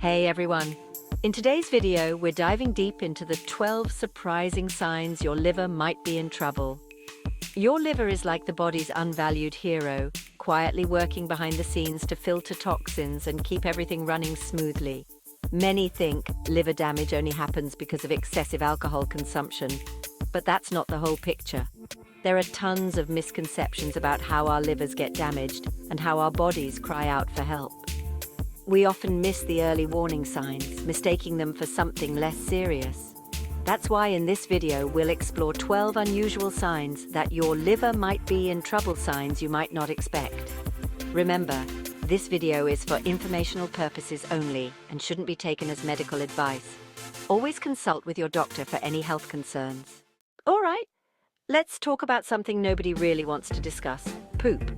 Hey everyone! In today's video, we're diving deep into the 12 surprising signs your liver might be in trouble. Your liver is like the body's unvalued hero, quietly working behind the scenes to filter toxins and keep everything running smoothly. Many think liver damage only happens because of excessive alcohol consumption, but that's not the whole picture. There are tons of misconceptions about how our livers get damaged and how our bodies cry out for help. We often miss the early warning signs, mistaking them for something less serious. That's why in this video we'll explore 12 unusual signs that your liver might be in trouble, signs you might not expect. Remember, this video is for informational purposes only and shouldn't be taken as medical advice. Always consult with your doctor for any health concerns. All right, let's talk about something nobody really wants to discuss: poop.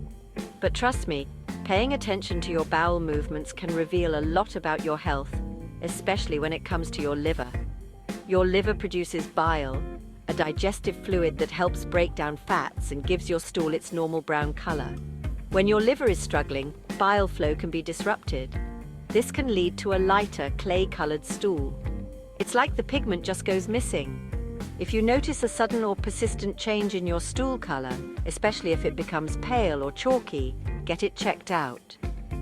But trust me, paying attention to your bowel movements can reveal a lot about your health, especially when it comes to your liver. Your liver produces bile, a digestive fluid that helps break down fats and gives your stool its normal brown color. When your liver is struggling, bile flow can be disrupted. This can lead to a lighter, clay-colored stool. It's like the pigment just goes missing. If you notice a sudden or persistent change in your stool color, especially if it becomes pale or chalky, get it checked out.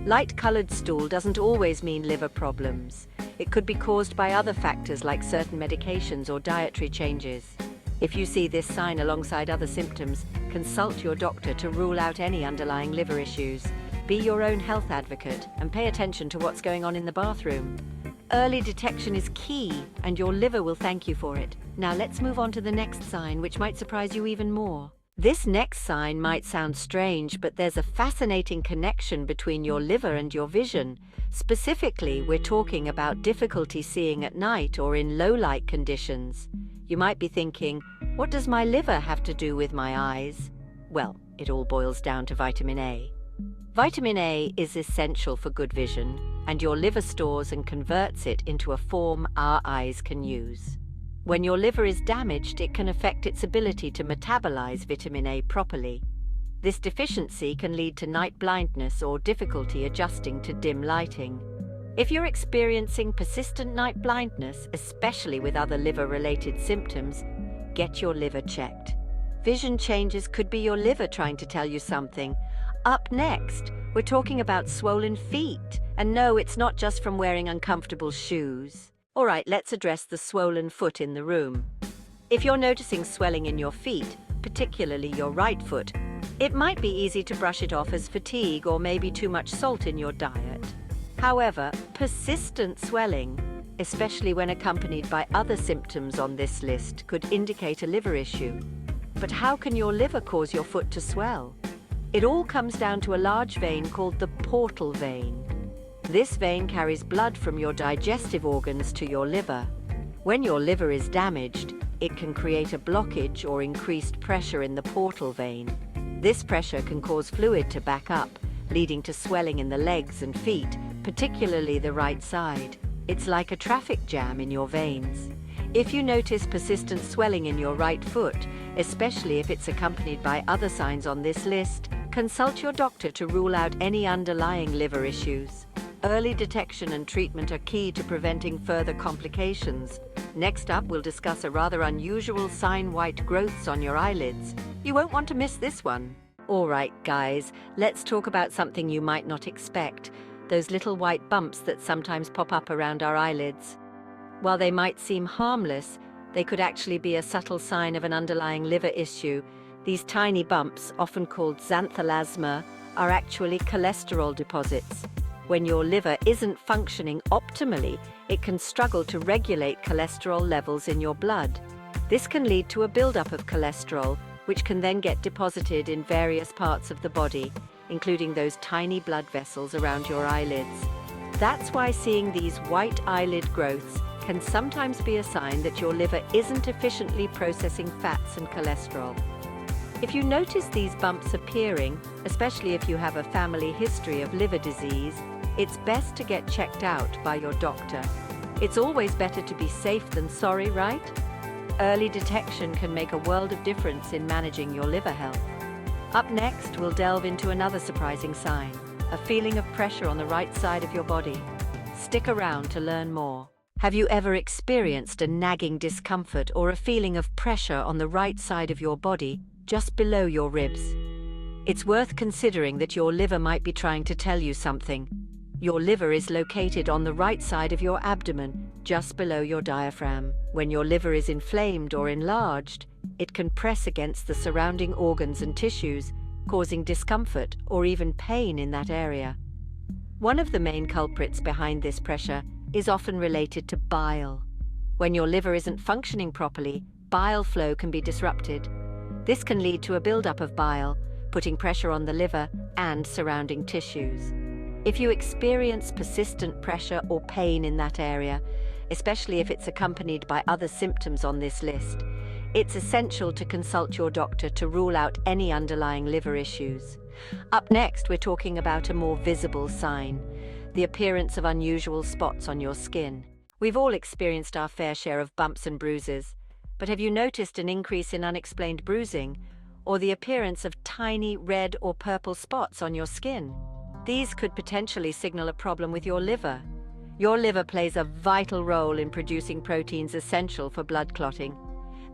Light-colored stool doesn't always mean liver problems. It could be caused by other factors like certain medications or dietary changes. If you see this sign alongside other symptoms, consult your doctor to rule out any underlying liver issues. Be your own health advocate and pay attention to what's going on in the bathroom. Early detection is key, and your liver will thank you for it. Now let's move on to the next sign, which might surprise you even more. This next sign might sound strange, but there's a fascinating connection between your liver and your vision. Specifically, we're talking about difficulty seeing at night or in low-light conditions. You might be thinking, what does my liver have to do with my eyes? Well, it all boils down to vitamin A. Vitamin A is essential for good vision, and your liver stores and converts it into a form our eyes can use. When your liver is damaged, it can affect its ability to metabolize vitamin A properly. This deficiency can lead to night blindness or difficulty adjusting to dim lighting. If you're experiencing persistent night blindness, especially with other liver-related symptoms, get your liver checked. Vision changes could be your liver trying to tell you something. Up next, we're talking about swollen feet. And no, it's not just from wearing uncomfortable shoes. All right, let's address the swollen foot in the room. If you're noticing swelling in your feet, particularly your right foot, it might be easy to brush it off as fatigue or maybe too much salt in your diet. However, persistent swelling, especially when accompanied by other symptoms on this list, could indicate a liver issue. But how can your liver cause your foot to swell? It all comes down to a large vein called the portal vein. This vein carries blood from your digestive organs to your liver. When your liver is damaged, it can create a blockage or increased pressure in the portal vein. This pressure can cause fluid to back up, leading to swelling in the legs and feet, particularly the right side. It's like a traffic jam in your veins. If you notice persistent swelling in your right foot, especially if it's accompanied by other signs on this list, consult your doctor to rule out any underlying liver issues. Early detection and treatment are key to preventing further complications. Next up, we'll discuss a rather unusual sign: white growths on your eyelids. You won't want to miss this one. All right, guys, let's talk about something you might not expect: those little white bumps that sometimes pop up around our eyelids. While they might seem harmless, they could actually be a subtle sign of an underlying liver issue. These tiny bumps, often called xanthelasma, are actually cholesterol deposits. When your liver isn't functioning optimally, it can struggle to regulate cholesterol levels in your blood. This can lead to a buildup of cholesterol, which can then get deposited in various parts of the body, including those tiny blood vessels around your eyelids. That's why seeing these white eyelid growths can sometimes be a sign that your liver isn't efficiently processing fats and cholesterol. If you notice these bumps appearing, especially if you have a family history of liver disease, it's best to get checked out by your doctor. It's always better to be safe than sorry, right? Early detection can make a world of difference in managing your liver health. Up next, we'll delve into another surprising sign: a feeling of pressure on the right side of your body. Stick around to learn more. Have you ever experienced a nagging discomfort or a feeling of pressure on the right side of your body, just below your ribs? It's worth considering that your liver might be trying to tell you something. Your liver is located on the right side of your abdomen, just below your diaphragm. When your liver is inflamed or enlarged, it can press against the surrounding organs and tissues, causing discomfort or even pain in that area. One of the main culprits behind this pressure is often related to bile. When your liver isn't functioning properly, bile flow can be disrupted. This can lead to a buildup of bile, putting pressure on the liver and surrounding tissues. If you experience persistent pressure or pain in that area, especially if it's accompanied by other symptoms on this list, it's essential to consult your doctor to rule out any underlying liver issues. Up next, we're talking about a more visible sign, the appearance of unusual spots on your skin. We've all experienced our fair share of bumps and bruises, but have you noticed an increase in unexplained bruising or the appearance of tiny red or purple spots on your skin? These could potentially signal a problem with your liver. Your liver plays a vital role in producing proteins essential for blood clotting.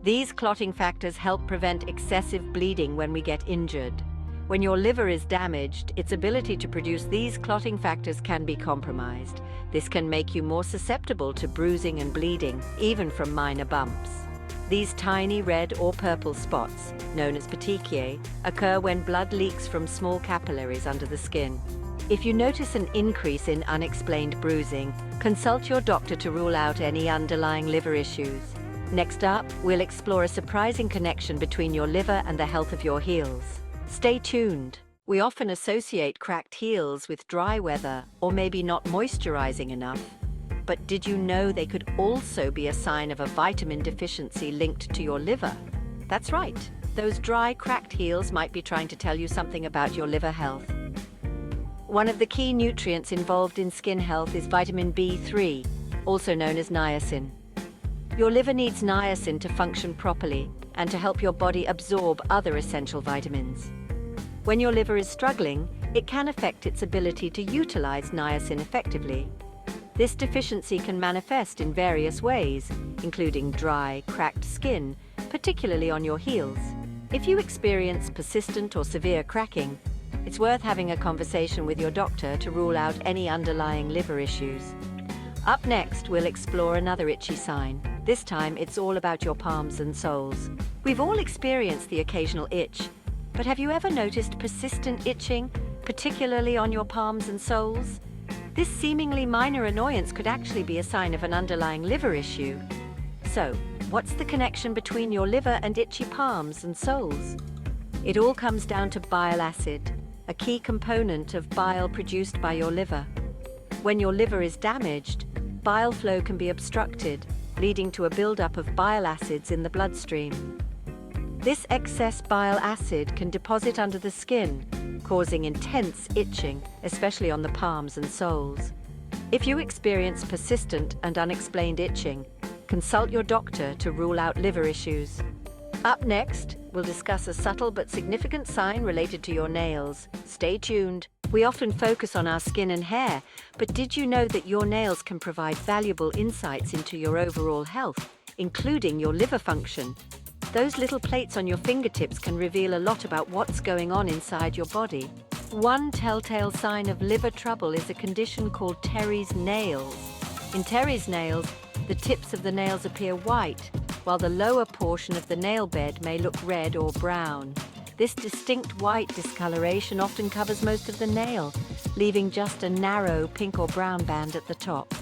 These clotting factors help prevent excessive bleeding when we get injured. When your liver is damaged, its ability to produce these clotting factors can be compromised. This can make you more susceptible to bruising and bleeding, even from minor bumps. These tiny red or purple spots, known as petechiae, occur when blood leaks from small capillaries under the skin. If you notice an increase in unexplained bruising, consult your doctor to rule out any underlying liver issues. Next up, we'll explore a surprising connection between your liver and the health of your heels. Stay tuned. We often associate cracked heels with dry weather or maybe not moisturizing enough. But did you know they could also be a sign of a vitamin deficiency linked to your liver? That's right. Those dry, cracked heels might be trying to tell you something about your liver health. One of the key nutrients involved in skin health is vitamin B3, also known as niacin. Your liver needs niacin to function properly and to help your body absorb other essential vitamins. When your liver is struggling, it can affect its ability to utilize niacin effectively. This deficiency can manifest in various ways, including dry, cracked skin, particularly on your heels. If you experience persistent or severe cracking, it's worth having a conversation with your doctor to rule out any underlying liver issues. Up next, we'll explore another itchy sign. This time, it's all about your palms and soles. We've all experienced the occasional itch, but have you ever noticed persistent itching, particularly on your palms and soles? This seemingly minor annoyance could actually be a sign of an underlying liver issue. So, what's the connection between your liver and itchy palms and soles? It all comes down to bile acid, a key component of bile produced by your liver. When your liver is damaged, bile flow can be obstructed, leading to a buildup of bile acids in the bloodstream. This excess bile acid can deposit under the skin, causing intense itching, especially on the palms and soles. If you experience persistent and unexplained itching, consult your doctor to rule out liver issues. Up next, we'll discuss a subtle but significant sign related to your nails. Stay tuned. We often focus on our skin and hair, but did you know that your nails can provide valuable insights into your overall health, including your liver function? Those little plates on your fingertips can reveal a lot about what's going on inside your body. One telltale sign of liver trouble is a condition called Terry's nails. In Terry's nails, the tips of the nails appear white, while the lower portion of the nail bed may look red or brown. This distinct white discoloration often covers most of the nail, leaving just a narrow pink or brown band at the top.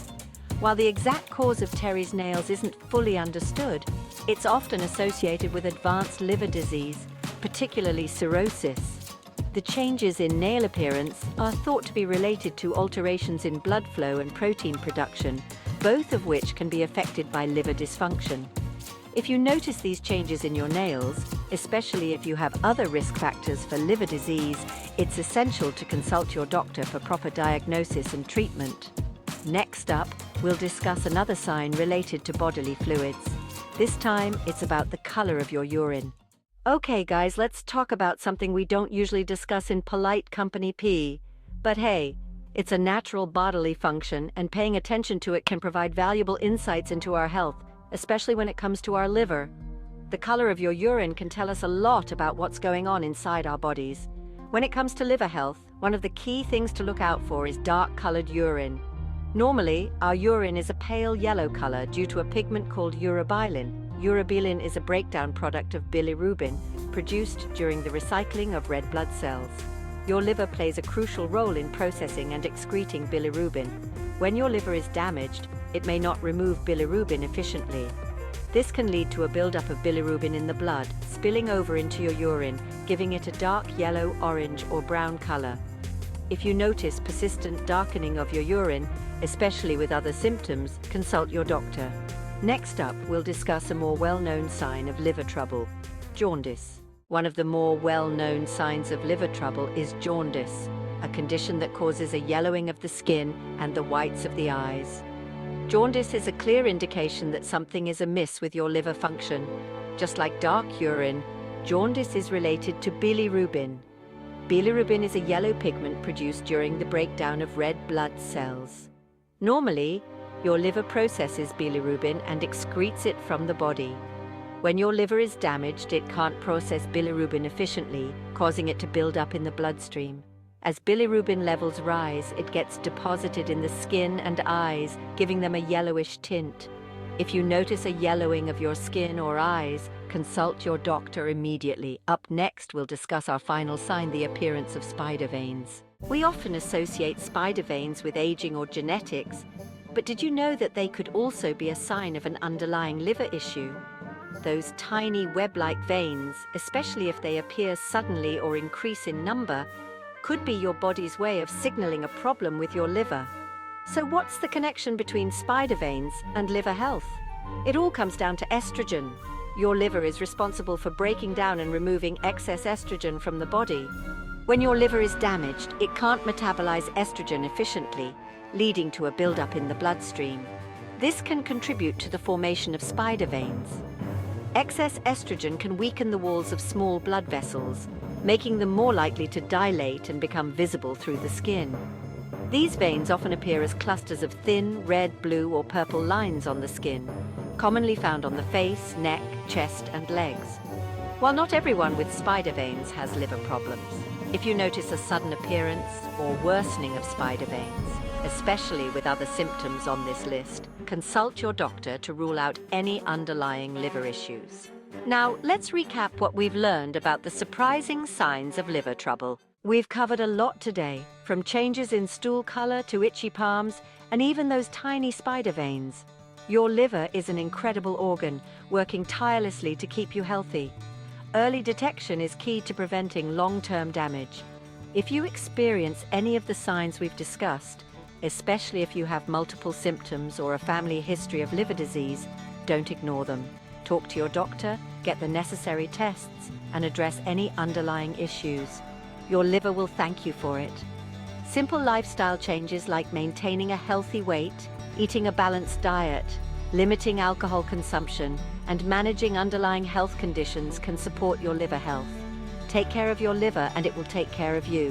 While the exact cause of Terry's nails isn't fully understood, it's often associated with advanced liver disease, particularly cirrhosis. The changes in nail appearance are thought to be related to alterations in blood flow and protein production, both of which can be affected by liver dysfunction. If you notice these changes in your nails, especially if you have other risk factors for liver disease, it's essential to consult your doctor for proper diagnosis and treatment. Next up, we'll discuss another sign related to bodily fluids. This time, it's about the color of your urine. Okay, guys, let's talk about something we don't usually discuss in polite company pee. But hey, It's a natural bodily function, and paying attention to it can provide valuable insights into our health, especially when it comes to our liver. The color of your urine can tell us a lot about what's going on inside our bodies. When it comes to liver health, one of the key things to look out for is dark-colored urine. Normally, our urine is a pale yellow color due to a pigment called urobilin. Urobilin is a breakdown product of bilirubin, produced during the recycling of red blood cells. Your liver plays a crucial role in processing and excreting bilirubin. When your liver is damaged, it may not remove bilirubin efficiently. This can lead to a buildup of bilirubin in the blood, spilling over into your urine, giving it a dark yellow, orange, or brown color. If you notice persistent darkening of your urine, especially with other symptoms, consult your doctor. Next up, we'll discuss a more well-known sign of liver trouble: jaundice. One of the more well-known signs of liver trouble is jaundice, a condition that causes a yellowing of the skin and the whites of the eyes. Jaundice is a clear indication that something is amiss with your liver function. Just like dark urine, jaundice is related to bilirubin. Bilirubin is a yellow pigment produced during the breakdown of red blood cells. Normally, your liver processes bilirubin and excretes it from the body. When your liver is damaged, it can't process bilirubin efficiently, causing it to build up in the bloodstream. As bilirubin levels rise, it gets deposited in the skin and eyes, giving them a yellowish tint. If you notice a yellowing of your skin or eyes, consult your doctor immediately. Up next, we'll discuss our final sign, the appearance of spider veins. We often associate spider veins with aging or genetics, but did you know that they could also be a sign of an underlying liver issue? Those tiny web-like veins, especially if they appear suddenly or increase in number, could be your body's way of signaling a problem with your liver. So what's the connection between spider veins and liver health? It all comes down to estrogen. Your liver is responsible for breaking down and removing excess estrogen from the body. When your liver is damaged, it can't metabolize estrogen efficiently, leading to a buildup in the bloodstream. This can contribute to the formation of spider veins. Excess estrogen can weaken the walls of small blood vessels, making them more likely to dilate and become visible through the skin. These veins often appear as clusters of thin, red, blue, or purple lines on the skin, commonly found on the face, neck, chest, and legs. While not everyone with spider veins has liver problems, if you notice a sudden appearance or worsening of spider veins, especially with other symptoms on this list, consult your doctor to rule out any underlying liver issues. Now, let's recap what we've learned about the surprising signs of liver trouble. We've covered a lot today, from changes in stool color to itchy palms, and even those tiny spider veins. Your liver is an incredible organ, working tirelessly to keep you healthy. Early detection is key to preventing long-term damage. If you experience any of the signs we've discussed, especially if you have multiple symptoms or a family history of liver disease, don't ignore them. Talk to your doctor, get the necessary tests, and address any underlying issues. Your liver will thank you for it. Simple lifestyle changes like maintaining a healthy weight, eating a balanced diet, limiting alcohol consumption, and managing underlying health conditions can support your liver health. Take care of your liver and it will take care of you.